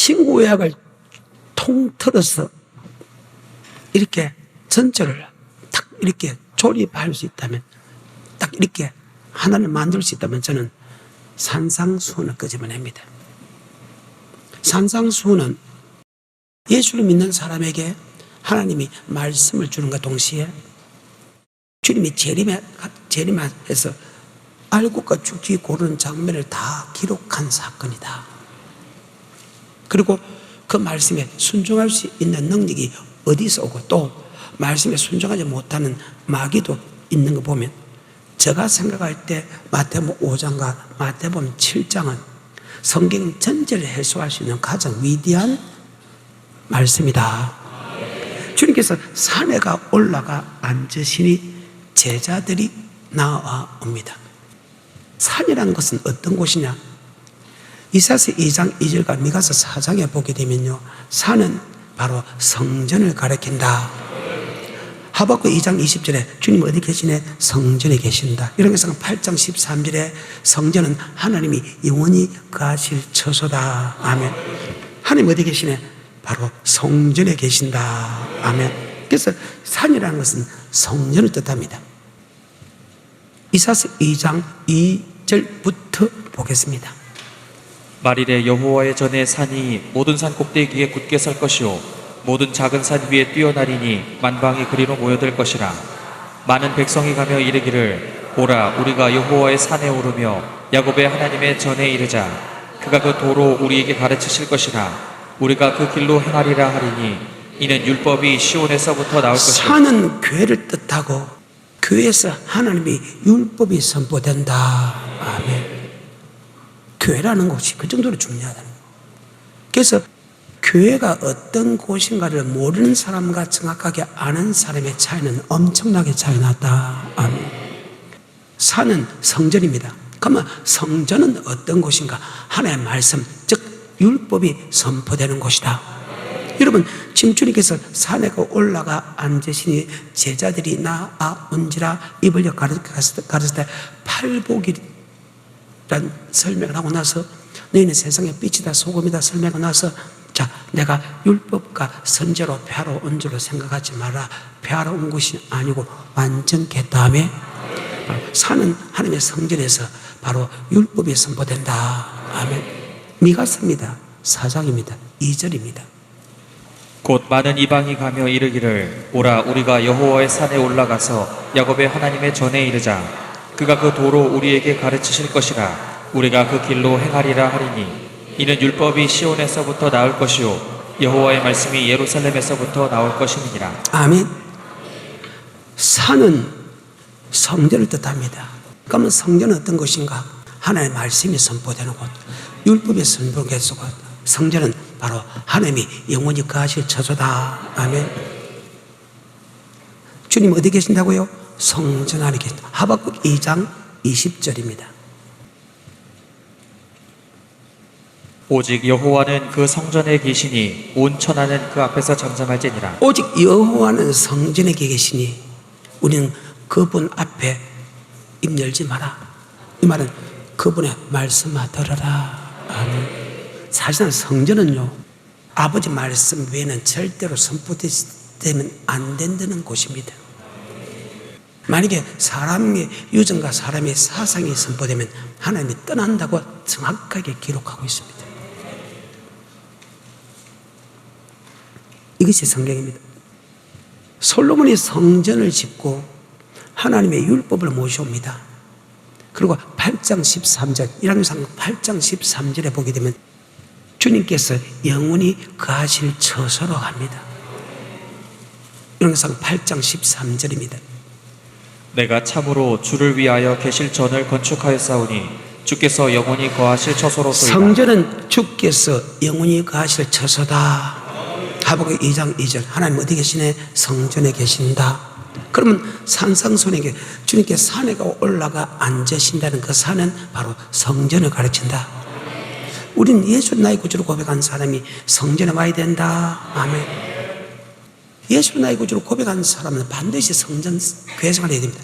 신구약을 통틀어서 이렇게 전체를 딱 이렇게 조립할 수 있다면, 딱 이렇게 하나를 만들 수 있다면 저는 산상수훈을 끄집어냅니다. 산상수훈은 예수를 믿는 사람에게 하나님이 말씀을 주는과 동시에 주님이 재림해서 알곡과 죽기 고르는 장면을 다 기록한 사건이다. 그리고 그 말씀에 순종할 수 있는 능력이 어디서 오고 또 말씀에 순종하지 못하는 마귀도 있는 거 보면 제가 생각할 때 마태복음 5장과 마태복음 7장은 성경 전체를 해소할 수 있는 가장 위대한 말씀이다. 주님께서 산에 올라가 앉으시니 제자들이 나아옵니다. 산이라는 것은 어떤 곳이냐? 이사야서 2장 2절과 미가서 4장에 보게 되면요, 산은 바로 성전을 가리킨다. 하박국 2장 20절에 주님 어디 계시네? 성전에 계신다. 이런 것은 8장 13절에 성전은 하나님이 영원히 거하실 처소다. 아멘. 하나님 어디 계시네? 바로 성전에 계신다. 아멘. 그래서 산이라는 것은 성전을 뜻합니다. 이사야서 2장 2절부터 보겠습니다. 말일에 여호와의 전에 산이 모든 산 꼭대기에 굳게 설 것이요 모든 작은 산 위에 뛰어나리니 만방이 그리로 모여들 것이라. 많은 백성이 가며 이르기를 오라 우리가 여호와의 산에 오르며 야곱의 하나님의 전에 이르자. 그가 그 도로 우리에게 가르치실 것이라. 우리가 그 길로 행하리라 하리니 이는 율법이 시온에서부터 나올 것이라. 산은 교회를 뜻하고 교회에서 하나님의 율법이 선포된다. 아멘. 교회라는 곳이 그 정도로 중요하다는 거예요. 그래서 교회가 어떤 곳인가를 모르는 사람과 정확하게 아는 사람의 차이는 엄청나게 차이 났다. 아멘. 산은 성전입니다. 그러면 성전은 어떤 곳인가? 하나님의 말씀, 즉 율법이 선포되는 곳이다. 여러분, 지금 주님께서 산에 올라가 앉으시니 제자들이 나아온지라 입을 가르쳤을 때 팔복이란 설명을 하고 나서 너희는 세상의 빛이다 소금이다 설명하고 나서 자, 내가 율법과 선제로 폐하러 온 줄로 생각하지 마라. 폐하러 온 것이 아니고 완전케 다음에 산은 하나님의 성전에서 바로 율법이 선포된다. 아멘. 미가서입니다. 4장입니다. 2절입니다. 곧 많은 이방이 가며 이르기를 오라 우리가 여호와의 산에 올라가서 야곱의 하나님의 전에 이르자. 그가 그 도로 우리에게 가르치실 것이라. 우리가 그 길로 행하리라 하리니 이는 율법이 시온에서부터 나올 것이요 여호와의 말씀이 예루살렘에서부터 나올 것이니라. 아멘. 산은 성전을 뜻합니다. 그러면 성전은 어떤 것인가? 하나님의 말씀이 선포되는 곳, 율법이 선포되는 곳. 성전은 바로 하나님이 영원히 거하실 처소다. 아멘. 주님 어디 계신다고요? 성전 안에 계신다. 하박국 2장 20절입니다. 오직 여호와는 그 성전에 계시니 온 천하는 그 앞에서 잠잠할지니라. 오직 여호와는 성전에 계시니 우리는 그분 앞에 입 열지 마라. 이 말은 그분의 말씀만 들어라. 아멘. 사실은 성전은요, 아버지 말씀 외에는 절대로 선포되면 안 된다는 곳입니다. 만약에 사람의 유전과 사람의 사상이 선포되면 하나님이 떠난다고 정확하게 기록하고 있습니다. 이것이 성경입니다. 솔로몬이 성전을 짓고 하나님의 율법을 모셔옵니다. 그리고 8장 13절, 일왕기상 8장 13절에 보게 되면 주님께서 영원히 거하실 처소로 합니다. 일왕기상 8장 13절입니다. 내가 참으로 주를 위하여 계실 전을 건축하였사오니 주께서 영원히 거하실 처소로소이다. 성전은 주께서 영원히 거하실 처소다. 하박국 2장 2절, 하나님 어디 계시네? 성전에 계신다. 그러면 산상수훈에게 주님께 산에 올라가 앉으신다는 그 산은 바로 성전을 가르친다. 우리는 예수를 나의 구주로 고백한 사람이 성전에 와야 된다. 아멘. 예수를 나의 구주로 고백한 사람은 반드시 성전 교회 생활을 해야 됩니다.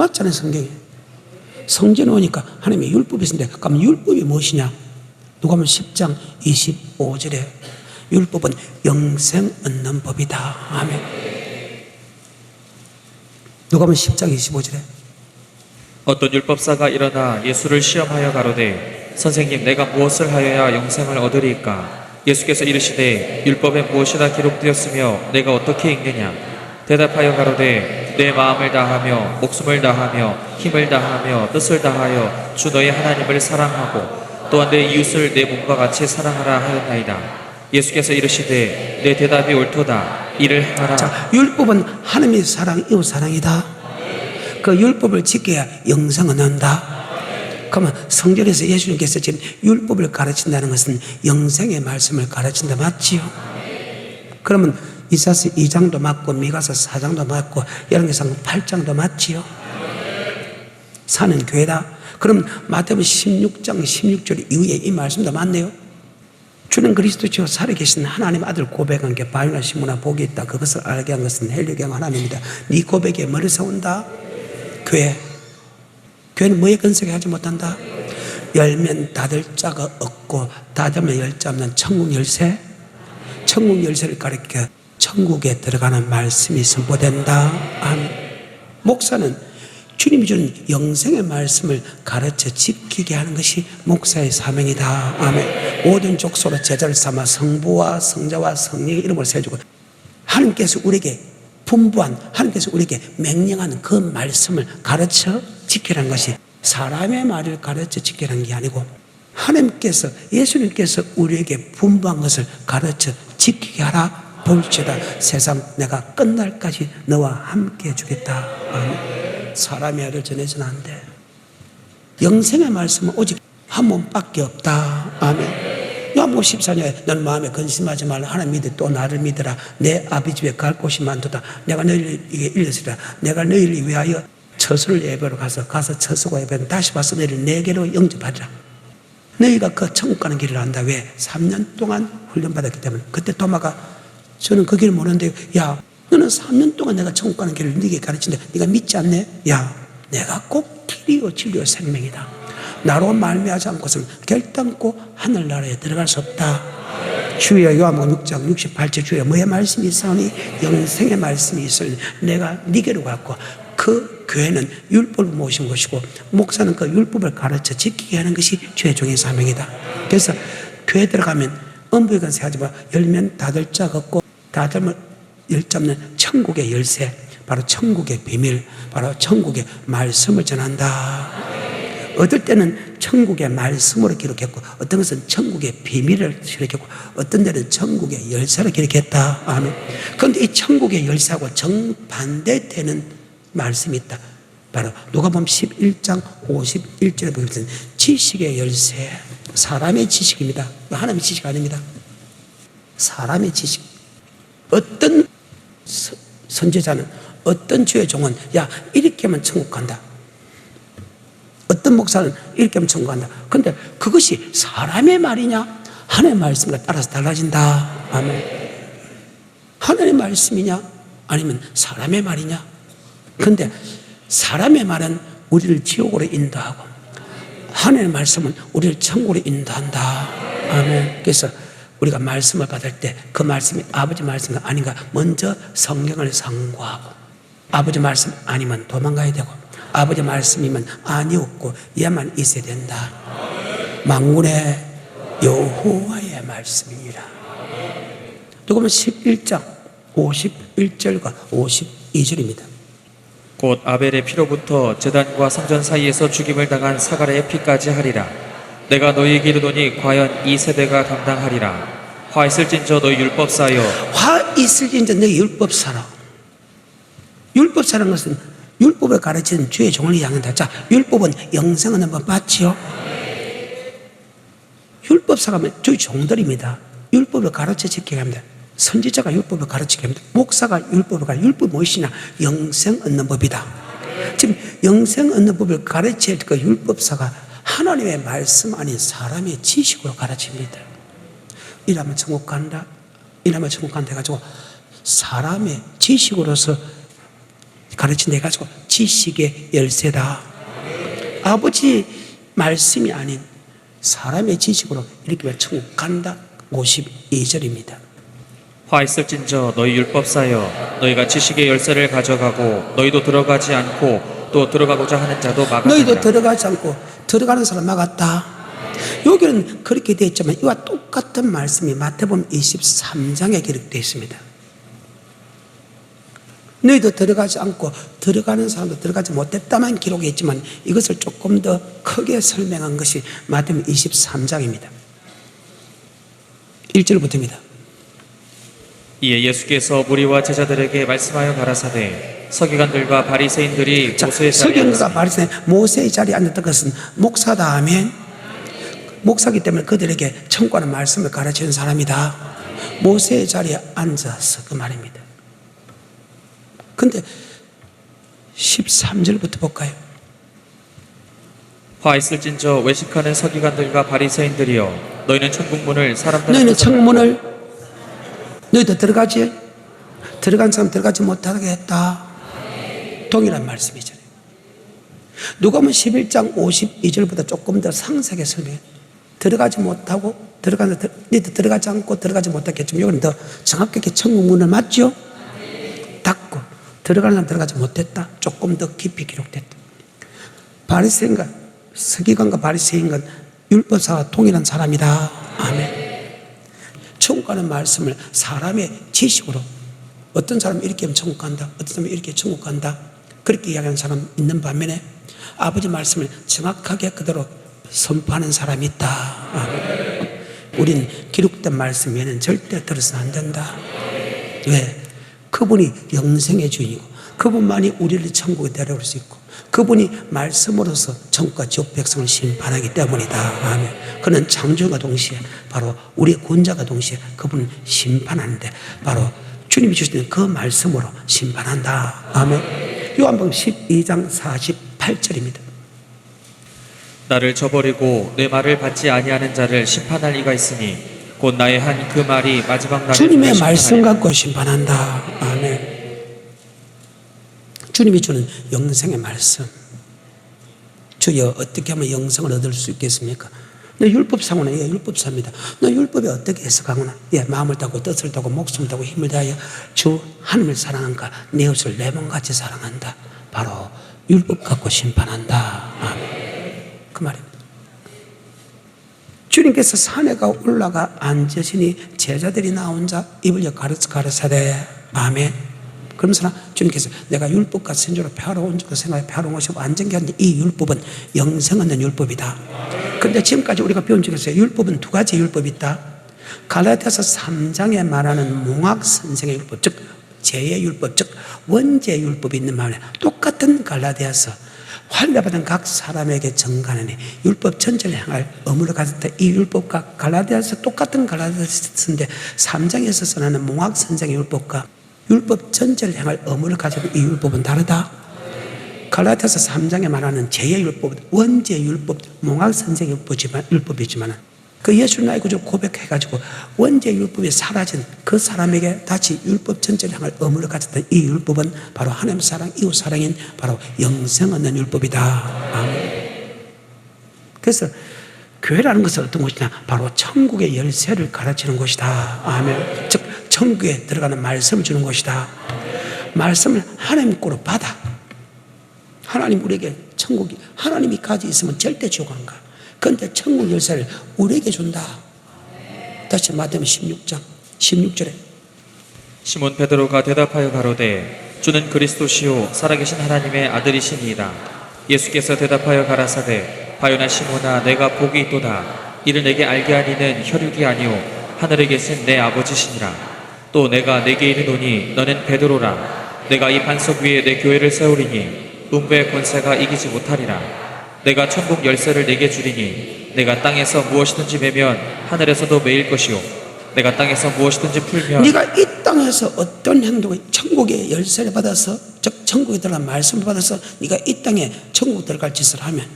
맞잖아요, 성경에. 성전에 오니까 하나님의 율법이 있는데, 그럼 율법이 무엇이냐? 누가복음 10장 25절에 율법은 영생 얻는 법이다. 아멘. 누가복음 10장 25절에 어떤 율법사가 일어나 예수를 시험하여 가로되 선생님 내가 무엇을 하여야 영생을 얻으리이까? 예수께서 이르시되 율법에 무엇이나 기록되었으며 내가 어떻게 읽느냐? 대답하여 가로되 내 마음을 다하며 목숨을 다하며 힘을 다하며 뜻을 다하여 주 너의 하나님을 사랑하고 또한 내 이웃을 내 몸과 같이 사랑하라 하였나이다. 예수께서 이르시되 내 대답이 옳도다. 이를 하라. 자, 율법은 하나님의 사랑, 이웃 사랑이다. 그 율법을 지켜야 영생을 얻는다. 그러면 성전에서 예수님께서 지금 율법을 가르친다는 것은 영생의 말씀을 가르친다, 맞지요? 그러면 이사서 2장도 맞고 미가서 4장도 맞고 열왕기상 8장도 맞지요? 사는 교회다. 그럼 마태복음 16장 16절 이후에 이 말씀도 맞네요. 주는 그리스도시요 살아계신 하나님 아들 고백한 게 바위나 시무나 복이 있다. 그것을 알게 한 것은 헬리경 하나님이다. 네 고백에 머리 세운다. 교회. 교회는 뭐에 근석에 하지 못한다? 열면 닫을 자가 없고 닫으면 열 자 없는 천국 열쇠. 천국 열쇠를 가리켜 천국에 들어가는 말씀이 선포된다. 아멘. 목사는 주님이 주는 영생의 말씀을 가르쳐 지키게 하는 것이 목사의 사명이다. 아멘. 모든 족속으로 제자를 삼아 성부와 성자와 성령의 이름을 세워주고 하나님께서 우리에게 분부한, 하나님께서 우리에게 명령하는 그 말씀을 가르쳐 지키라는 것이 사람의 말을 가르쳐 지키라는 게 아니고 하나님께서, 예수님께서 우리에게 분부한 것을 가르쳐 지키게 하라. 볼지어다 세상 내가 끝날까지 너와 함께 해주겠다. 아멘. 사람의 말을 전해서는 안 돼. 영생의 말씀은 오직 한 몸밖에 없다. 아멘. 요한복음 14장에 너는 마음에 근심하지 말라. 하나님 믿으 또 나를 믿으라. 내 아버지 집에 갈 곳이 많도다. 내가 너희를 일렀으리라. 내가 너희를 위하여 처소를 예배로 가서 처소가 예배는 다시 와서 너희를 내게로 영접하리라. 너희가 그 천국 가는 길을 안다. 왜? 3년 동안 훈련받았기 때문에. 그때 도마가 저는 그 길을 모르는데, 야 너는 3년 동안 내가 천국 가는 길을 네게 가르친다. 네가 믿지 않네? 야 내가 꼭 길이요 진리요 생명이다. 나로 말미암지 않고서는 결단코 하늘나라에 들어갈 수 없다. 주여 요한복음 6장 68절 주여 뭐의 말씀이 있으니 영생의 말씀이 있으니 내가 네게로 갔고 그 교회는 율법을 모신 것이고 목사는 그 율법을 가르쳐 지키게 하는 것이 주의 종의 사명이다. 그래서 교회 들어가면 엄부에 건세하지 마. 열면 닫을 자가 없고 닫으면 열 자 없는 천국의 열쇠, 바로 천국의 비밀, 바로 천국의 말씀을 전한다. 어떨 때는 천국의 말씀으로 기록했고 어떤 것은 천국의 비밀을 기록했고 어떤 데는 천국의 열쇠를 기록했다. 아멘. 그런데 이 천국의 열쇠하고 정반대되는 말씀이 있다. 바로 누가복음 11장 51절에 보면 지식의 열쇠, 사람의 지식입니다. 하나님의 지식 아닙니다. 사람의 지식. 어떤 선지자는, 어떤 주의 종은 야 이렇게 하면 천국 간다. 어떤 목사는 이렇게 하면 천국 간다. 그런데 그것이 사람의 말이냐 하나님의 말씀과 따라서 달라진다. 아멘. 하나님의 말씀이냐 아니면 사람의 말이냐. 그런데 사람의 말은 우리를 지옥으로 인도하고 하나님의 말씀은 우리를 천국으로 인도한다. 아멘. 그래서 우리가 말씀을 받을 때 그 말씀이 아버지 말씀이 아닌가 먼저 성경을 상고하고 아버지 말씀 아니면 도망가야 되고 아버지 말씀이면 아니었고 얘만 있어야 된다. 만군의 여호와의 말씀이니라. 누가복음 11장 51절과 52절입니다. 곧 아벨의 피로부터 제단과 성전 사이에서 죽임을 당한 사가랴의 피까지 하리라. 내가 너희에게 이르노니 과연 이 세대가 감당하리라. 화 있을진저 너희 율법사여. 화 있을진저 너희 율법사라. 율법사라는 것은 율법을 가르치는 주의 종을 향한다. 자, 율법은 영생은 한번 봤지요? 율법사가 하면 주의 종들입니다. 율법을 가르쳐 지키게 합니다. 선지자가 율법을 가르치게 합니다. 목사가 율법을 가르치게. 율법이 무엇이냐? 영생 얻는 법이다. 지금 영생 얻는 법을 가르칠 그 율법사가 하나님의 말씀 아닌 사람의 지식으로 가르칩니다. 이러면 천국 간다. 이러면 천국 간다 해가지고 사람의 지식으로서 가르친다 해가지고 지식의 열쇠다. 아버지 말씀이 아닌 사람의 지식으로 이렇게 천국 간다. 52절입니다. 화 있을진저 너희 율법사여 너희가 지식의 열쇠를 가져가고 너희도 들어가지 않고 또 들어가고자 하는 자도 막았느니라. 너희도 들어가지 않고 들어가는 사람 막았다. 여기는 그렇게 되어 있지만 이와 똑같은 말씀이 마태복음 23장에 기록되어 있습니다. 너희도 들어가지 않고 들어가는 사람도 들어가지 못했다만 기록이 있지만 이것을 조금 더 크게 설명한 것이 마태복음 23장입니다. 1절부터입니다. 이에 예수께서 무리와 제자들에게 말씀하여 가라사대 서기관들과 바리새인들이 모세의 자리에 서기관과 바리새인 모세의 자리에 앉았던 것은 목사다 하면 목사기 때문에 그들에게 천국하는 말씀을 가르치는 사람이다. 모세의 자리에 앉아서 그 말입니다. 근데 13절부터 볼까요? 화 있을진저 외식하는 서기관들과 바리새인들이여 너희는 천국문을 사람들 너희는 앞에서 천문을 너희도 들어가지 들어간 사람 들어가지 못하게 했다. 동일한 말씀이잖아요. 누가복음 11장 52절보다 조금 더 상세하게 설명해. 들어가지 못하고 너희도 들어가지 않고 들어가지 못했겠지만 여기는 더 정확하게 천국문을 맞죠? 닫고 들어가는 사람 들어가지 못했다. 조금 더 깊이 기록됐다. 바리새인과 서기관과 바리새인은 율법사와 동일한 사람이다. 아멘. 천국 가는 말씀을 사람의 지식으로 어떤 사람은 이렇게 하면 천국 간다. 어떤 사람은 이렇게 천국 간다. 그렇게 이야기하는 사람 있는 반면에 아버지 말씀을 정확하게 그대로 선포하는 사람이 있다. 아멘. 우린 기록된 말씀 외에는 절대 들어서는 안 된다. 왜? 그분이 영생의 주인이고 그분만이 우리를 천국에 데려올 수 있고 그분이 말씀으로서 천국과 지옥 백성을 심판하기 때문이다. 아멘. 그는 창조가 동시에 바로 우리의 구원자가 동시에 그분을 심판하는데 바로 주님이 주시는 그 말씀으로 심판한다. 아멘. 요한복음 12장 48절입니다. 나를 저버리고 내 말을 받지 아니하는 자를 심판할 이가 있으니 곧 나의 한 그 말이 마지막 날에 주님의 말씀 갖고 심판한다. 아멘. 주님이 주는 영생의 말씀. 주여 어떻게 하면 영생을 얻을 수 있겠습니까? 너 율법사구나. 예, 율법사입니다. 너 율법에 어떻게 해석하구나. 예, 마음을 다하고 뜻을 다하고 목숨을 다하고 힘을 다하여 주 하나님을 사랑한가 내 이웃을 내 몸같이 사랑한다. 바로 율법 갖고 심판한다. 아멘. 그 말입니다. 주님께서 산에 올라가 앉으시니 제자들이 나 혼자 입을 가르사대. 아멘. 그러면서 주님께서 내가 율법과 선지로 펴러온 줄 생각해 펴러온 것이고 완전히 하는 이 율법은 영생 얻는 율법이다. 그런데 지금까지 우리가 배운 중에서 율법은 두 가지 율법이 있다. 갈라디아서 3장에 말하는 몽학 선생의 율법, 즉 제의 율법, 즉 원죄의 율법이 있는 말에 똑같은 갈라디아서 환례받은 각 사람에게 정관하니 율법 전체를 향할 의무를 가졌다. 이 율법과 갈라디아서 똑같은 갈라디아서인데 3장에서 선하는 몽학 선생의 율법과 율법 전체를 향할 의무를 가지고 이 율법은 다르다. 갈라디아서 3장에 말하는 제의 율법, 원죄의 율법, 몽학 선생의 율법이지만 그 예수 나의 구주를 고백해가지고 원죄의 율법이 사라진 그 사람에게 다시 율법 전체를 향할 의무를 가졌던 이 율법은 바로 하나님 사랑, 이웃 사랑인 바로 영생 얻는 율법이다. 아멘. 그래서 교회라는 것은 어떤 곳이냐? 바로 천국의 열쇠를 가르치는 곳이다. 아멘. 즉 천국에 들어가는 말씀을 주는 것이다. 말씀을 하나님 거로 받아. 하나님 우리에게 천국이 하나님이 가지고 있으면 절대 지옥 안 가. 그런데 천국 열쇠를 우리에게 준다. 다시 마태복음 16장 16절에 시몬 베드로가 대답하여 가로되 주는 그리스도시요 살아계신 하나님의 아들이시니이다. 예수께서 대답하여 가라사대 바요나 시몬아 내가 복이 있도다. 이를 내게 알게 하니는 혈육이 아니요 하늘에 계신 내 아버지시니라. 또 내가 내게 이르노니 너는 베드로라. 내가 이 반석 위에 내 교회를 세우리니 음부의 권세가 이기지 못하리라. 내가 천국 열쇠를 내게 주리니 내가 땅에서 무엇이든지 매면 하늘에서도 매일 것이요 내가 땅에서 무엇이든지 풀면 네가 이 땅에서 어떤 행동을 천국의 열쇠를 받아서 즉 천국에 들어간 말씀을 받아서 네가 이 땅에 천국 들어갈 짓을 하면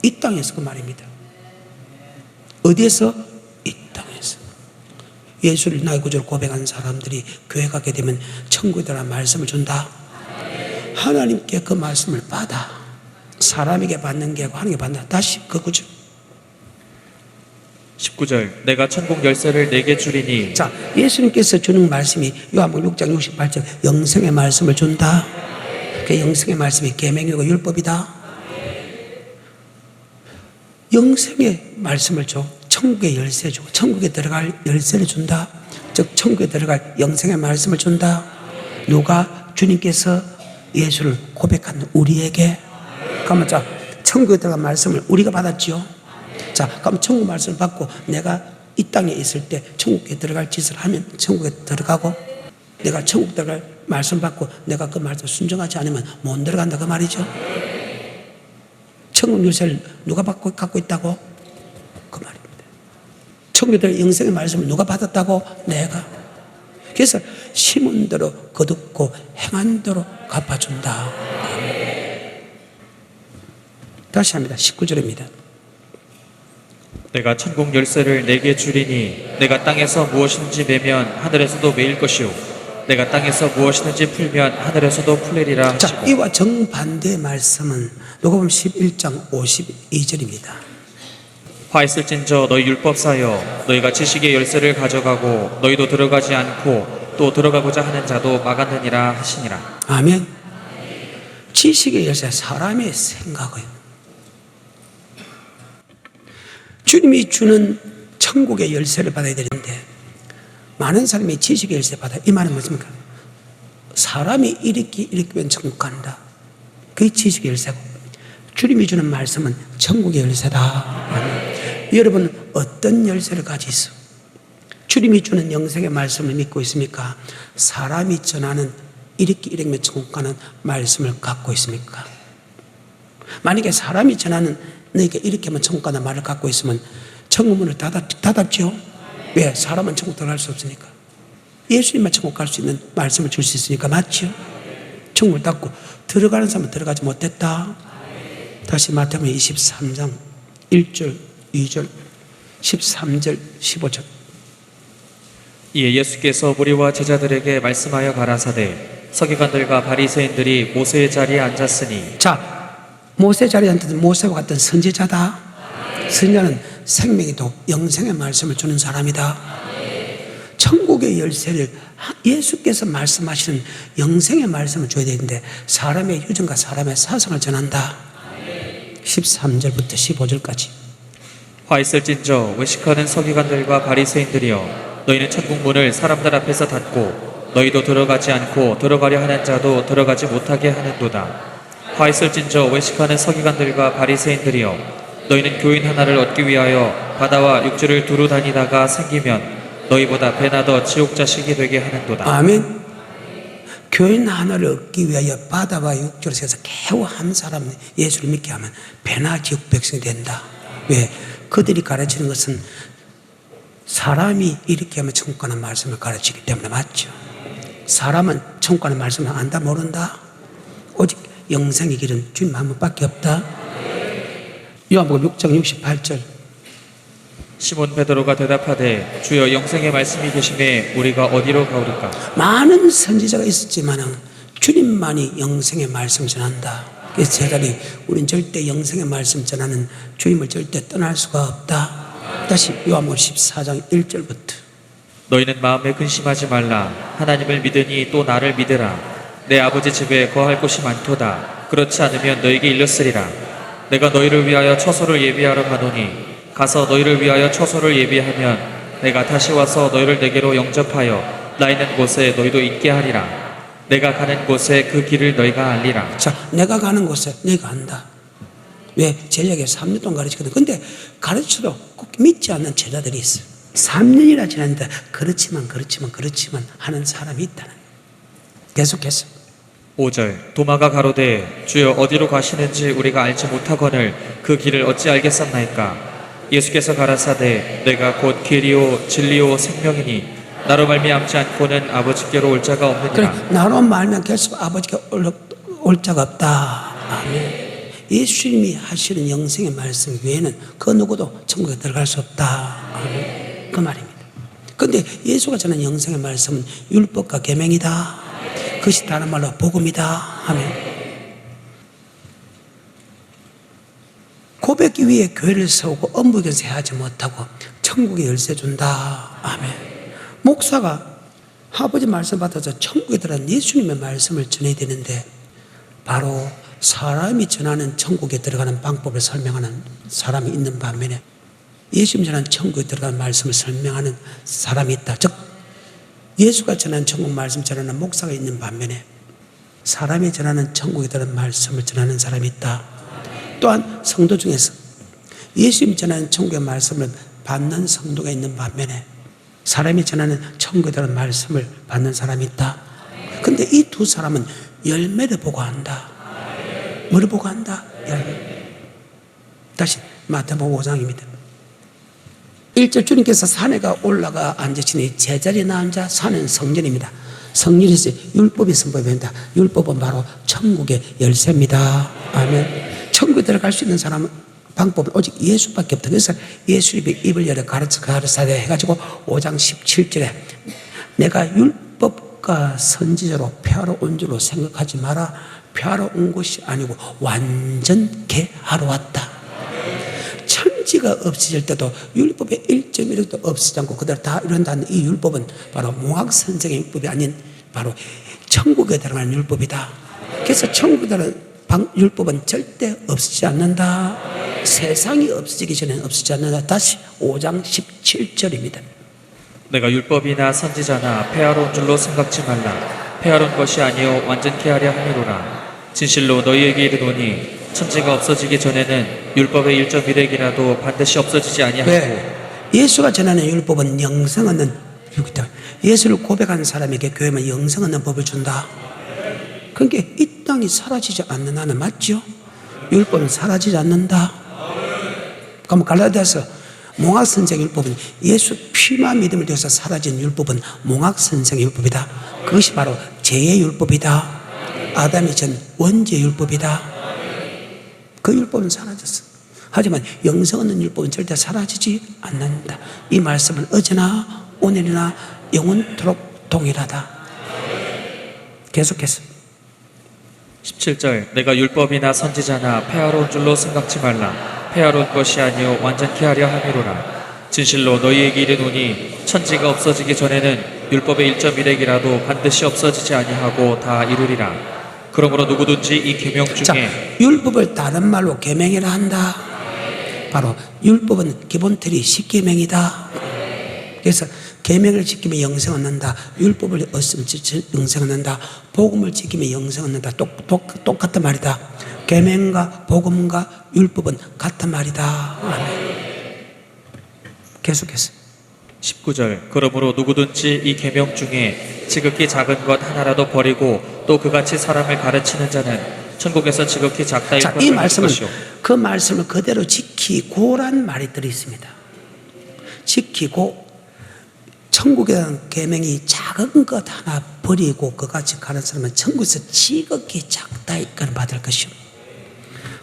이 땅에서 그 말입니다. 어디에서? 이 땅에서. 예수를 나의 구주로 고백한 사람들이 교회 가게 되면 천국에 들어간 말씀을 준다. 하나님께 그 말씀을 받아. 사람에게 받는 게 아니고 하나님께 받는다. 다시 그 구절. 19절 내가 천국 열쇠를 내게 주리니. 자, 예수님께서 주는 말씀이 요한복음 6장 68절 영생의 말씀을 준다. 그 영생의 말씀이 계명이고 율법이다. 영생의 말씀을 줘. 천국의 열쇠 주고 천국에 들어갈 열쇠를 준다. 즉 천국에 들어갈 영생의 말씀을 준다. 누가? 주님께서 예수를 고백한 우리에게. 그러면 자, 천국에 들어간 말씀을 우리가 받았지요. 자, 그럼 천국 말씀을 받고 내가 이 땅에 있을 때 천국에 들어갈 짓을 하면 천국에 들어가고, 내가 천국 들어갈 말씀 받고 내가 그 말씀 순종하지 않으면 못 들어간다 그 말이죠. 천국 열쇠를 누가 갖고 있다고? 그 말입니다. 천국에 들어갈 영생의 말씀을 누가 받았다고? 내가. 그래서 심은 대로 거둡고 행한 대로 갚아준다. 다시 합니다. 19절입니다. 내가 천국 열쇠를 내게 주리니 내가 땅에서 무엇이든지 매면 하늘에서도 매일 것이요 내가 땅에서 무엇이든지 풀면 하늘에서도 풀리리라 하시고. 자, 이와 정반대의 말씀은 누가복음 11장 52절입니다. 화 있을진저 너희 율법사여 너희가 지식의 열쇠를 가져가고 너희도 들어가지 않고 또 들어가고자 하는 자도 막았느니라 하시니라. 아멘. 지식의 열쇠, 사람의 생각을 주님이 주는 천국의 열쇠를 받아야 되는데 많은 사람이 지식의 열쇠 받아. 이 말은 무엇입니까? 사람이 이렇게 천국 간다. 그게 지식의 열쇠고 주님이 주는 말씀은 천국의 열쇠다. 아멘. 여러분 어떤 열쇠를 가지고 있어? 주님이 주는 영생의 말씀을 믿고 있습니까? 사람이 전하는 이렇게 천국 가는 말씀을 갖고 있습니까? 만약에 사람이 전하는 너희가 이렇게 하면 천국 가는 말을 갖고 있으면 천국문을 닫았죠? 왜? 사람은 천국 들어갈 수 없으니까. 예수님만 천국 갈 수 있는 말씀을 줄 수 있으니까. 맞죠? 천국을 닫고 들어가는 사람은 들어가지 못했다. 다시 마태복음 23장 1절 2절 13절 15절. 이에 예수께서 무리와 제자들에게 말씀하여 가라사대 서기관들과 바리새인들이 모세의 자리에 앉았으니. 자, 모세 자리에 앉은 모세와 같은 선지자다. 선지자는 생명이도 영생의 말씀을 주는 사람이다. 천국의 열쇠를 예수께서 말씀하시는 영생의 말씀을 줘야 되는데 사람의 유전과 사람의 사상을 전한다. 13절부터 15절까지. 화 있을진저 외식하는 서기관들과 바리새인들이여 너희는 천국 문을 사람들 앞에서 닫고 너희도 들어가지 않고 들어가려 하는 자도 들어가지 못하게 하는도다. 화 있을진저 외식하는 서기관들과 바리새인들이여 너희는 교인 하나를 얻기 위하여 바다와 육지를 두루 다니다가 생기면 너희보다 배나 더 지옥 자식이 되게 하는도다. 아멘. 교인 하나를 얻기 위하여 바다와 육지를 세서 겨우 한 사람 예수를 믿게 하면 배나 지옥 백성이 된다. 왜? 그들이 가르치는 것은 사람이 이렇게 하면 천국 가는 말씀을 가르치기 때문에. 맞죠? 사람은 천국 가는 말씀을 안다 모른다. 오직 영생의 길은 주님 한 분밖에 없다. 요한복음 6장 68절. 시몬 베드로가 대답하되 주여 영생의 말씀이 계심에 우리가 어디로 가오리까? 많은 선지자가 있었지만 주님만이 영생의 말씀을 전한다. 그래서 제자들이 우린 절대 영생의 말씀 전하는 주님을 절대 떠날 수가 없다. 다시 요한복음 14장 1절부터. 너희는 마음에 근심하지 말라. 하나님을 믿으니 또 나를 믿으라. 내 아버지 집에 거할 곳이 많도다. 그렇지 않으면 너에게 일렀으리라. 내가 너희를 위하여 처소를 예비하러 가노니 가서 너희를 위하여 처소를 예비하면 내가 다시 와서 너희를 내게로 영접하여 나 있는 곳에 너희도 있게 하리라. 내가 가는 곳에 그 길을 너희가 알리라. 자, 내가 가는 곳에 너희가 안다. 왜? 제자에게 3년 동안 가르치거든. 근데 가르쳐도 꼭 믿지 않는 제자들이 있어. 3년이나 지났는데 그렇지만 하는 사람이 있다는 거예요. 계속해서 5절 도마가 가로되 주여 어디로 가시는지 우리가 알지 못하거늘 그 길을 어찌 알겠었나이까? 예수께서 가라사대 내가 곧 길이요 진리요 생명이니 나로 말미암지 않고는 아버지께로 올 자가 그래, 없느니라. 나로 말면 결코 아버지께 올 자가 없다. 아멘. 예수님이 하시는 영생의 말씀 외에는 그 누구도 천국에 들어갈 수 없다. 아멘. 그 말입니다. 그런데 예수가 전한 영생의 말씀은 율법과 계명이다. 그것이 다른 말로 복음이다. 아멘. 고백 위에 교회를 세우고 엄부견세 하지 못하고 천국의 열쇠 준다. 아멘. 목사가 아버지 말씀 받아서 천국에 들어간 예수님의 말씀을 전해야 되는데 바로 사람이 전하는 천국에 들어가는 방법을 설명하는 사람이 있는 반면에 예수님 전하는 천국에 들어가는 말씀을 설명하는 사람이 있다. 즉 예수가 전하는 천국 말씀 전하는 목사가 있는 반면에 사람이 전하는 천국에 들어가는 말씀을 전하는 사람이 있다. 또한 성도 중에서 예수님 전하는 천국의 말씀을 받는 성도가 있는 반면에 사람이 전하는 천국에 들어가는 말씀을 받는 사람이 있다. 그런데 이 두 사람은 열매를 보고 한다. 뭐를 보고 한다? 열매. 다시 마태복음 5장입니다. 1절 주님께서 산에가 올라가 앉으시니 제자리에 나온 자 산은 성전입니다. 성전에서 율법이 선포됩니다. 율법은 바로 천국의 열쇠입니다. 아멘. 천국에 들어갈 수 있는 사람은 방법은 오직 예수밖에 없다. 그래서 예수님이 입을 열어 가르치사 해가지고 5장 17절에 내가 율법과 선지자로 폐하러 온 줄로 생각하지 마라. 폐하러 온 것이 아니고 완전케 하러 왔다. 천지가 없어질 때도 율법의 1.1도 없어지지 않고 그대로 다 이룬다는 이 율법은 바로 몽학선생의 율법이 아닌 바로 천국에 들어가는 율법이다. 그래서 천국에 들어가는 율법은 절대 없어지지 않는다. 세상이 없어지기 전에 없어지지 않는다. 다시 5장 17절입니다. 내가 율법이나 선지자나 폐하러 온 줄로 생각지 말라. 폐하러 온 것이 아니요 완전케 하려 함이로라. 진실로 너희에게 이르노니 천지가 없어지기 전에는 율법의 1.1핵이라도 반드시 없어지지 아니하고. 예수가 전하는 율법은 영생 얻는 율법이다. 예수를 고백하는 사람에게 교회는 영생 얻는 법을 준다. 그러니까 이 땅이 사라지지 않는 한은 맞죠? 율법은 사라지지 않는다. 그럼 갈라디아서 몽학선생의 율법은 예수 피만 믿음을 통해서 사라진 율법은 몽학선생의 율법이다. 그것이 바로 죄의 율법이다. 아담이 전 원죄의 율법이다. 그 율법은 사라졌어. 하지만 영생 얻는 율법은 절대 사라지지 않는다. 이 말씀은 어제나 오늘이나 영원토록 동일하다. 계속해서 17절 내가 율법이나 선지자나 폐하러 온 줄로 생각지 말라. 폐하러 온 것이 아니요 완전케 하려 함이로라. 진실로 너희에게 이르노니 천지가 없어지기 전에는 율법의 1.1핵이라도 반드시 없어지지 아니하고 다 이루리라. 그러므로 누구든지 이 계명 중에 자, 율법을 다른 말로 계명이라 한다. 바로 율법은 기본 틀이 10계명이다. 그래서 계명을 지키면 영생 얻는다. 율법을 얻으면 영생 얻는다. 복음을 지키면 영생 얻는다. 똑같은 말이다. 계명과 복음과 율법은 같은 말이다. 아멘. 계속해서 19절 그러므로 누구든지 이 계명 중에 지극히 작은 것 하나라도 버리고 또 그같이 사람을 가르치는 자는 천국에서 지극히 작다. 자, 이 말씀은 그 말씀을 그대로 지키고란 말이 들어있습니다. 지키고 천국에 대한 계명이 작은 것 하나 버리고 그같이 가는 사람은 천국에서 지극히 작다 일컬음 받을 것이요.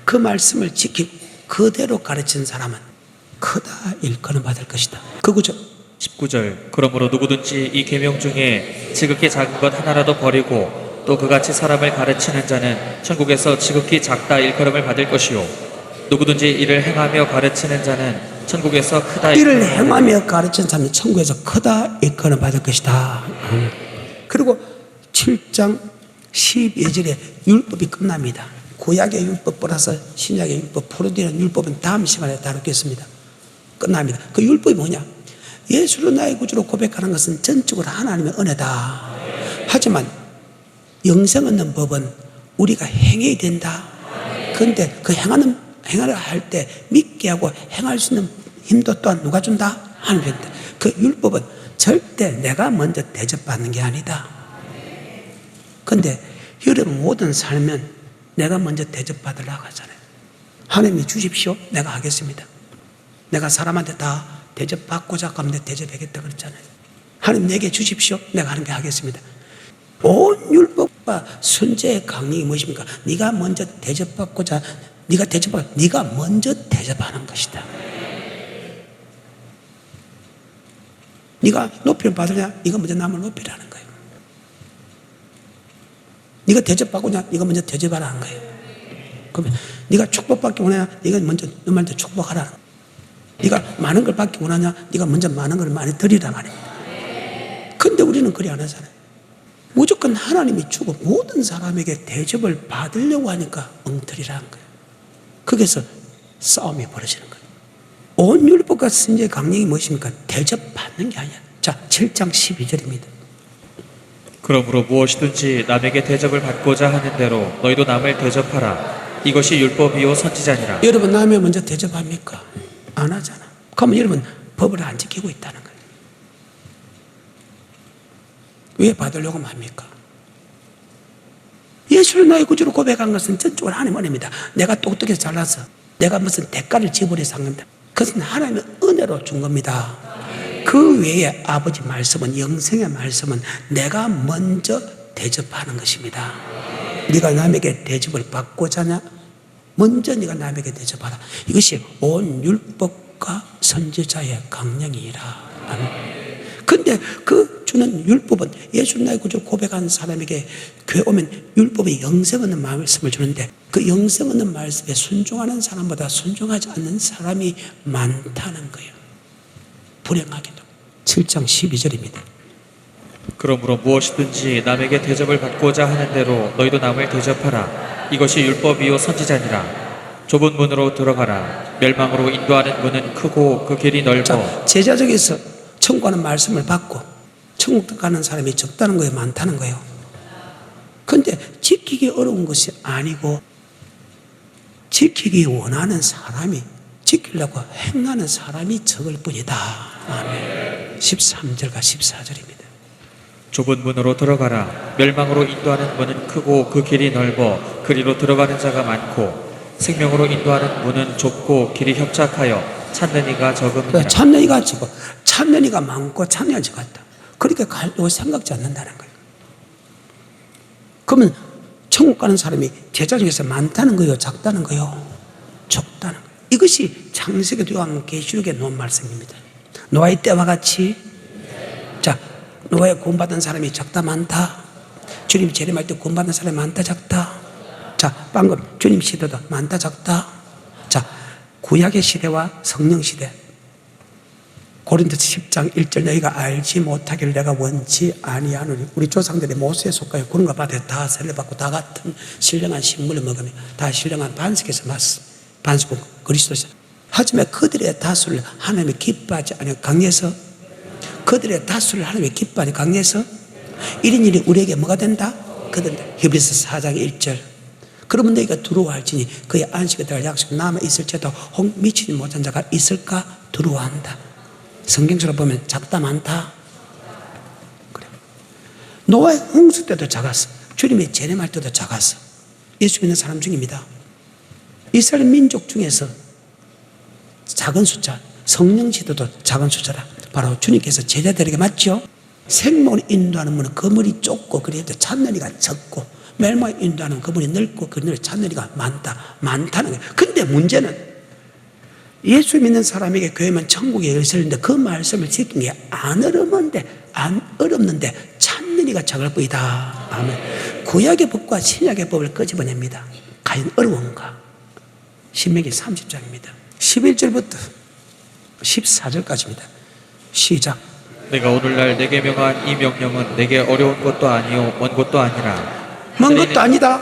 그 말씀을 지키고 그대로 가르치는 사람은 크다 일컬음 받을 것이다. 그거죠. 19절 그러므로 누구든지 이 계명 중에 지극히 작은 것 하나라도 버리고 또 그같이 사람을 가르치는 자는 천국에서 지극히 작다 일컬음을 받을 것이요 누구든지 이를 행하며 가르치는 자는 천국에서 크다 이를 행하며 가르치는 자는 천국에서 크다 일컬음 받을 것이다. 그리고 7장 12절에 율법이 끝납니다. 구약의 율법 플러스 신약의 율법 프로디는 율법은 다음 시간에 다루겠습니다. 끝납니다. 그 율법이 뭐냐? 예수로 나의 구주로 고백하는 것은 전적으로 하나님의 은혜다. 하지만 영생 얻는 법은 우리가 행해야 된다. 그런데 그 행을 할 때 믿게 하고 행할 수 있는 힘도 또한 누가 준다? 하나님 준다. 그 율법은 절대 내가 먼저 대접받는 게 아니다. 그런데 여러분 모든 삶은 내가 먼저 대접받으려고 하잖아요. 하나님이 주십시오. 내가 하겠습니다. 내가 사람한테 다 대접받고자 하면 대접하겠다 그랬잖아요. 하나님 내게 주십시오. 내가 하는 게 하겠습니다. 온 율법과 순죄의 강령이 무엇입니까? 네가 먼저 대접받고자 네가 먼저 대접하는 것이다. 네가 높이를 받으냐? 네가 먼저 남을 높이라는 거예요. 네가 대접받고냐? 네가 먼저 대접하라는 거예요. 그러면 네가 축복받기 원하냐? 네가 먼저 너한테 축복하라. 네가 많은 걸 받기 원하냐? 네가 먼저 많은 걸 많이 드리라 말입니다. 근데 우리는 그리 안 하잖아요. 무조건 하나님이 주고 모든 사람에게 대접을 받으려고 하니까 엉터리라는 거예요. 거기서 싸움이 벌어지는 거예요. 온 율법과 선지의 강령이 무엇입니까? 대접받는 게 아니야. 자, 7장 12절입니다. 그러므로 무엇이든지 남에게 대접을 받고자 하는 대로 너희도 남을 대접하라. 이것이 율법이요 선지자니라. 여러분 남의 먼저 대접합니까? 안 하잖아. 그러면 여러분 법을 안 지키고 있다는 거예요. 왜 받으려고 합니까? 예수를 나의 구주로 고백한 것은 전적으로 하나님 은혜입니다. 내가 똑똑해서 잘나서 내가 무슨 대가를 지불해서 한 겁니다. 그것은 하나님의 은혜로 준 겁니다. 그 외에 아버지 말씀은, 영생의 말씀은 내가 먼저 대접하는 것입니다. 네가 남에게 대접을 받고자 하냐? 먼저 네가 남에게 대접하라. 이것이 온 율법과 선지자의 강령이라. 아멘. 근데 그 주는 율법은 예수 나의 구주 고백한 사람에게 교회 오면 율법의 영생 없는 말씀을 주는데 그 영생 없는 말씀에 순종하는 사람보다 순종하지 않는 사람이 많다는 거예요. 불행하게도. 7장 12절입니다. 그러므로 무엇이든지 남에게 대접을 받고자 하는 대로 너희도 남을 대접하라. 이것이 율법이요 선지자니라. 좁은 문으로 들어가라. 멸망으로 인도하는 문은 크고 그 길이 넓어. 자, 제자 중에서 천국 가는 말씀을 받고 천국 가는 사람이 적다는 거예요, 많다는 거예요. 그런데 지키기 어려운 것이 아니고 지키기 원하는 사람이, 지키려고 행하는 사람이 적을 뿐이다. 아멘. 13절과 14절입니다. 좁은 문으로 들어가라. 멸망으로 인도하는 문은 크고 그 길이 넓어 그리로 들어가는 자가 많고 생명으로 인도하는 문은 좁고 길이 협착하여 찾는 이가 적음이라. 찾는 이가 적고 찾는 이가 많고 찾는 이가 적었다. 그렇게 가려고 생각지 않는다는 거예요. 그러면 천국 가는 사람이 제자 중에서 많다는 거예요, 작다는 거예요? 적다는 거예요. 이것이 창세기 요한계시록에 놓은 말씀입니다. 노아의 때와 같이, 자, 노아의 구원받은 사람이 적다 많다? 주님 재림할 때 구원받은 사람이 많다 적다? 자, 방금 주님 시대도 많다 적다? 자, 구약의 시대와 성령 시대, 고린도서 10장 1절 너희가 알지 못하기를 내가 원치 아니하노니. 우리 조상들이 모세에 속하여 구름과 바다에 다 세례 받고 다 같은 신령한 식물을 먹으며 다 신령한 반석에서 났어. 반석은 그리스도죠. 하지만 그들의 다수를 하나님이 기뻐하지 아니하고 강해서, 그들의 다수를 하나님이 기뻐하지 강해서 1인 1이 우리에게 뭐가 된다? 그들 히브리서 4장 1절. 그러면 너희가 두려워할지니 그의 안식에 들어갈 약속 남아있을지라도 혹 미치지 못한 자가 있을까 두려워한다. 성경처럼 보면 작다 많다. 그래. 노아의 홍수 때도 작았어. 주님의 재림할 때도 작았어. 예수 믿는 사람 중입니다. 이스라엘 민족 중에서 작은 숫자, 성령 시대도 작은 숫자라. 바로 주님께서 제자들에게 맞죠? 생명을 인도하는 문은 그물이 좁고 그래도 찾는 이가 적고, 멸망을 인도하는 그물이 넓고 그를 찾는 이가 많다는 거예요. 근데 문제는 예수 믿는 사람에게 교회만 천국에 열쇠인데 그 말씀을 지키는 게 안 어렵는데 찾는 이가 적을 뿐이다. 아멘. 구약의 법과 신약의 법을 끄집어냅니다. 과연 어려운가? 신명기 30장입니다. 11절부터 14절까지입니다. 시작. 내가 오늘날 내게 명한 이 명령은 내게 어려운 것도 아니요 먼 것도 아니라. 먼 것도 아니다.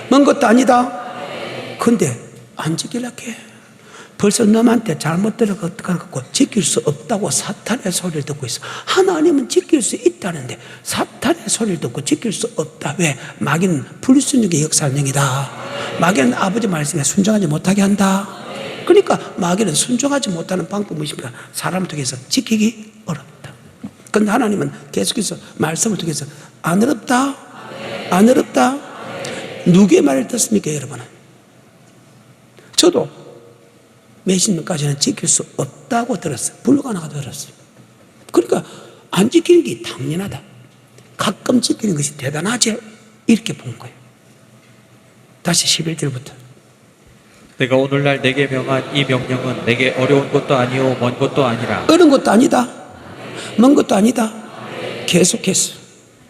먼 것도 아니다. 근데 안 지키려고 해. 벌써 너한테 잘못 들어가고 지킬 수 없다고 사탄의 소리를 듣고 있어. 하나님은 지킬 수 있다는데 사탄의 소리를 듣고 지킬 수 없다. 왜? 마귀는 불순종의 역사령이다. 마귀는 아버지 말씀에 순종하지 못하게 한다. 그러니까 마귀는 순종하지 못하는 방법이 무엇입니까? 사람을 통해서 지키기 어렵다. 그런데 하나님은 계속해서 말씀을 통해서 안 어렵다. 안 어렵다. 누구의 말을 듣습니까, 여러분은? 저도 몇십 년까지는 지킬 수 없다고 들었어요. 불가능하다고 들었어요. 그러니까 안 지키는 게 당연하다. 가끔 지키는 것이 대단하지. 이렇게 본 거예요. 다시 11절부터. 내가 오늘날 내게 명한 이 명령은 내게 어려운 것도 아니요 먼 것도 아니라. 어려운 것도 아니다. 먼 것도 아니다. 계속해서.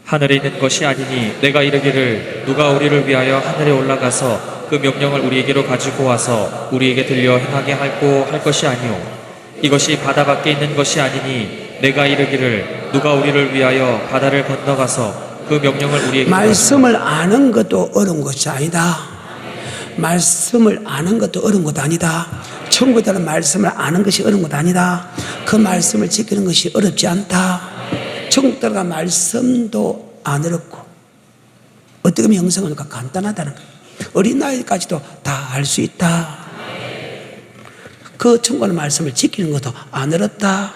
하늘에 있는 것이 아니니 내가 이르기를 누가 우리를 위하여 하늘에 올라가서 그 명령을 우리에게로 가지고 와서 우리에게 들려 행하게 하고 할 것이 아니오. 이것이 바다 밖에 있는 것이 아니니 내가 이르기를 누가 우리를 위하여 바다를 건너가서 그 명령을 우리에게 말씀을 아는 것도 어려운 것이 아니다. 말씀을 아는 것도 어려운 것도 아니다. 천국에다는 말씀을 아는 것이 어려운 것도 아니다. 그 말씀을 지키는 것이 어렵지 않다. 천국 들어가 말씀도 안 어렵고 어떻게 보면 영성은 간단하다는 거예요. 어린 나이까지도 다 알 수 있다. 그 천국의 말씀을 지키는 것도 안 어렵다.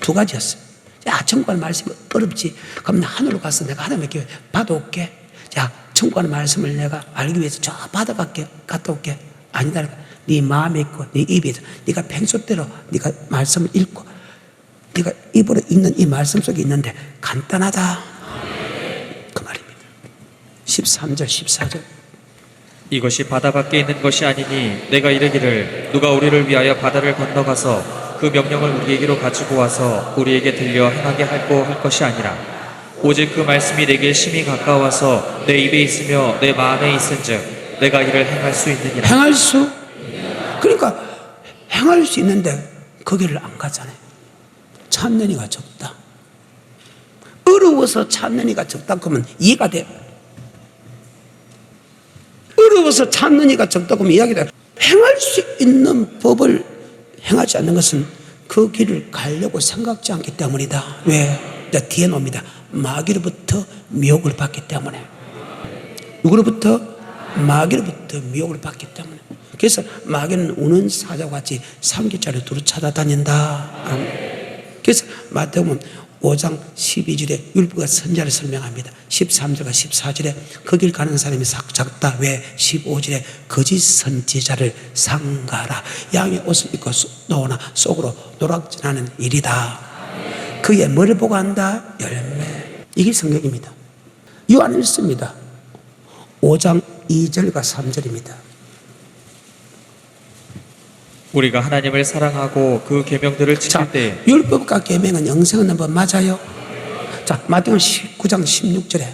두 가지였어요. 야, 천국의 말씀이 어렵지. 그럼 나 하늘로 가서 내가 하나님께 받아올게. 자, 천국의 말씀을 내가 알기 위해서 저 바다 밖에 갔다 올게. 아니다. 네 마음에 있고 네 입에 있어. 네가 평소대로 네가 말씀을 읽고 네가 입으로 읽는 이 말씀 속에 있는데 간단하다. 그 말입니다. 13절 14절. 이것이 바다 밖에 있는 것이 아니니 내가 이르기를 누가 우리를 위하여 바다를 건너가서 그 명령을 우리에게로 가지고 와서 우리에게 들려 행하게 하고 할 것이 아니라 오직 그 말씀이 내게 심히 가까워서 내 입에 있으며 내 마음에 있은즉 내가 이를 행할 수 있느니라. 행할 수? 그러니까 행할 수 있는데 거기를 안 가잖아요. 찾는 이가 적다. 어려워서 찾는 이가 적다 그러면 이해가 돼. 어려워서 찾는 이가 적다 그러면 이야기가 돼. 행할 수 있는 법을 행하지 않는 것은 그 길을 가려고 생각지 않기 때문이다. 왜? 뒤에 나옵니다. 마귀로부터 미혹을 받기 때문에. 누구로부터? 마귀로부터 미혹을 받기 때문에. 그래서 마귀는 우는 사자와 같이 삼겹살을 두루 찾아다닌다. 그래서 마태복음 5장 12절에 율법과 선지자를 설명합니다. 13절과 14절에 그 길 가는 사람이 작다. 왜? 15절에 거짓 선지자를 상가라. 양의 옷을 입고 노나 속으로 노락질하는 일이다. 그의 뭐를 보고 한다? 열매. 이게 성경입니다. 이 안에 있습니다. 5장 2절과 3절입니다. 우리가 하나님을 사랑하고 그 계명들을 지킬 때 율법과 계명은 영생 얻는 법 맞아요? 자, 마태복음 19장 16절에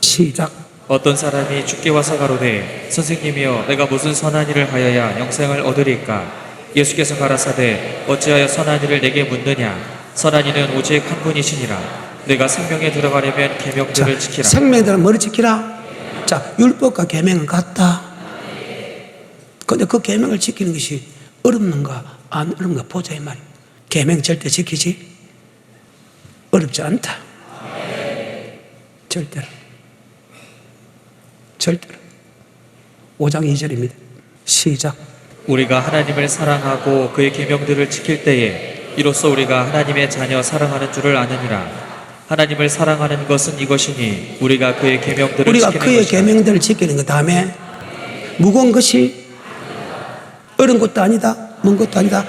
시작. 어떤 사람이 주께 와서 가로되 선생님이여 내가 무슨 선한 일을 하여야 영생을 얻으리까? 예수께서 가라사대 어찌하여 선한 일을 내게 묻느냐? 선한 이는 오직 한 분이시니라. 내가 생명에 들어가려면 계명들을 지키라. 생명에 들어가면 뭐를 지키라? 자, 율법과 계명은 같다. 그런데 그 계명을 지키는 것이 어렵는가 안 어렵는가 보자 이 말이야. 계명 절대 지키지? 어렵지 않다. 절대로. 5장 2절입니다. 시작. 우리가 하나님을 사랑하고 그의 계명들을 지킬 때에 이로써 우리가 하나님의 자녀 사랑하는 줄을 아느니라. 하나님을 사랑하는 것은 이것이니 우리가 그의 계명들을 우리가 지키는 그의 것이다. 계명들을 지키는 것 다음에 무거운 것이 어려운 것도 아니다. 먼 것도 아니다.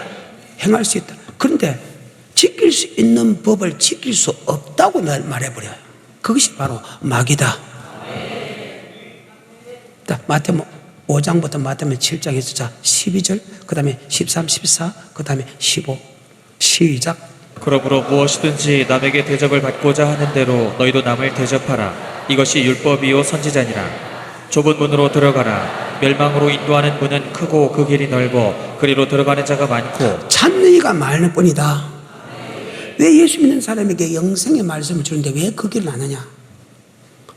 행할 수 있다. 그런데 지킬 수 있는 법을 지킬 수 없다고 말해버려요. 그것이 바로 마귀다. 마태복음 5장부터 마태복음 7장에서 자 12절, 그 다음에 13, 14, 그 다음에 15 시작. 그러므로 무엇이든지 남에게 대접을 받고자 하는 대로 너희도 남을 대접하라. 이것이 율법이요 선지자니라. 좁은 문으로 들어가라. 멸망으로 인도하는 문은 크고 그 길이 넓어 그리로 들어가는 자가 많고 찾는 이가 많을 뿐이다. 왜 예수 믿는 사람에게 영생의 말씀을 주는데 왜 그 길을 안 하냐?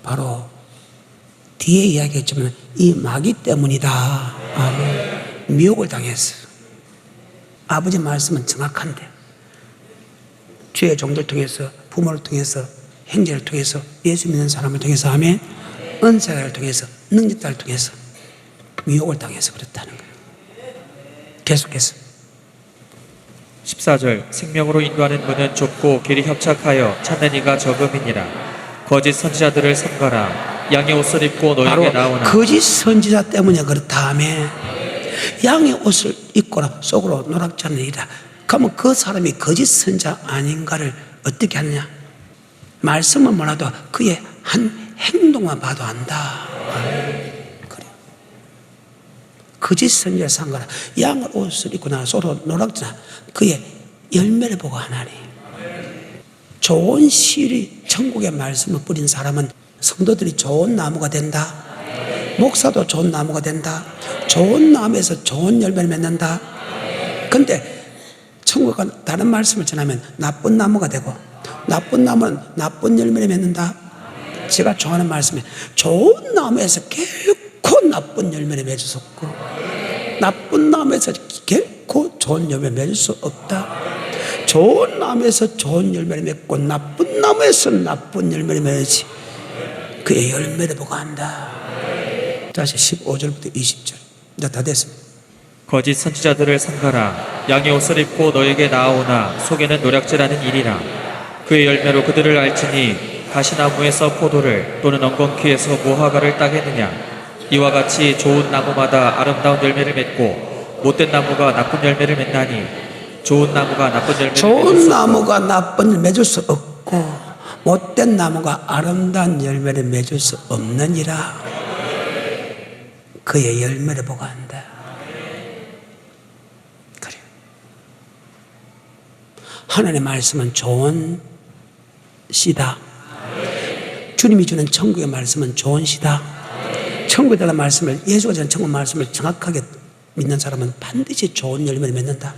바로 뒤에 이야기했지만 이 마귀 때문이다. 아멘. 미혹을 당했어. 아버지 말씀은 정확한데 주의 종들 통해서, 부모를 통해서, 형제를 통해서, 예수 믿는 사람을 통해서, 아멘, 은사를 통해서, 능력자를 통해서 미혹을 당해서 그렇다는 거예요. 계속해서 14절 생명으로 인도하는 문은 좁고 길이 협착하여 찾는 이가 적음이니라. 거짓 선지자들을 삼가라. 양의 옷을 입고 바로 너희에게 나오나 거짓 선지자 때문에 그렇다. 아멘. 양의 옷을 입거나 속으로 노랗지 않은 일이다. 그러면 그 사람이 거짓 선지자 아닌가를 어떻게 하느냐? 말씀은 몰라도 그의 한 행동만 봐도 안다. 그래. 거짓 선지자 상가라. 양의 옷을 입고 나 속으로 노랗지 않은 그의 열매를 보고 하나니. 좋은 씨를 천국의 말씀을 뿌린 사람은 성도들이 좋은 나무가 된다. 목사도 좋은 나무가 된다. 좋은 나무에서 좋은 열매를 맺는다. 근데 천국은 다른 말씀을 전하면 나쁜 나무가 되고, 나쁜 나무는 나쁜 열매를 맺는다. 제가 좋아하는 말씀이, 좋은 나무에서 결코 나쁜 열매를 맺을 수 없고, 나쁜 나무에서 결코 좋은 열매를 맺을 수 없다. 좋은 나무에서 좋은 열매를 맺고, 나쁜 나무에서 나쁜 열매를 맺지. 그의 열매를 보고 한다. 다시 15절부터 20절. 이제 다 됐습니다. 거짓 선지자들을 삼가라. 양의 옷을 입고 너에게 나아오나 속에는 노략질하는 일이라. 그의 열매로 그들을 알지니 가시나무에서 포도를 또는 엉겅퀴에서 무화과를 따겠느냐. 이와 같이 좋은 나무마다 아름다운 열매를 맺고 못된 나무가 나쁜 열매를 맺나니 좋은 나무가 나쁜 열매를 좋은 나무가 나쁜 열매를 맺을 수 없고 못된 나무가 아름다운 열매를 맺을 수 없느니라. 그의 열매를 보고 한다. 그래. 하나님의 말씀은 좋은 씨다. 주님이 주는 천국의 말씀은 좋은 씨다. 천국에 대한 말씀을, 예수가 주는 천국 말씀을 정확하게 믿는 사람은 반드시 좋은 열매를 맺는다.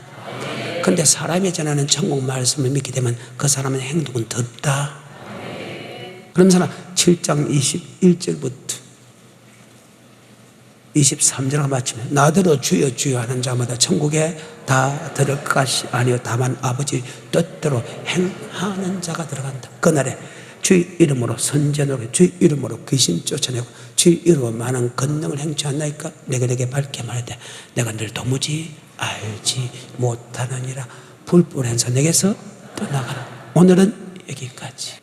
그런데 사람이 전하는 천국 말씀을 믿게 되면 그 사람의 행동은 덥다. 그러면서 7장 21절부터 23절과 마치면 나더러 주여 주여 하는 자마다 천국에 다 들을 것이 아니요 다만 아버지 뜻대로 행하는 자가 들어간다. 그날에 주의 이름으로 선전하고 주의 이름으로 귀신 쫓아내고 주의 이름으로 많은 권능을 행치 않나이까? 내가 내게 밝게 말하되 내가 늘 도무지 알지 못하느니라. 불불해서 내게서 떠나가라. 오늘은 여기까지.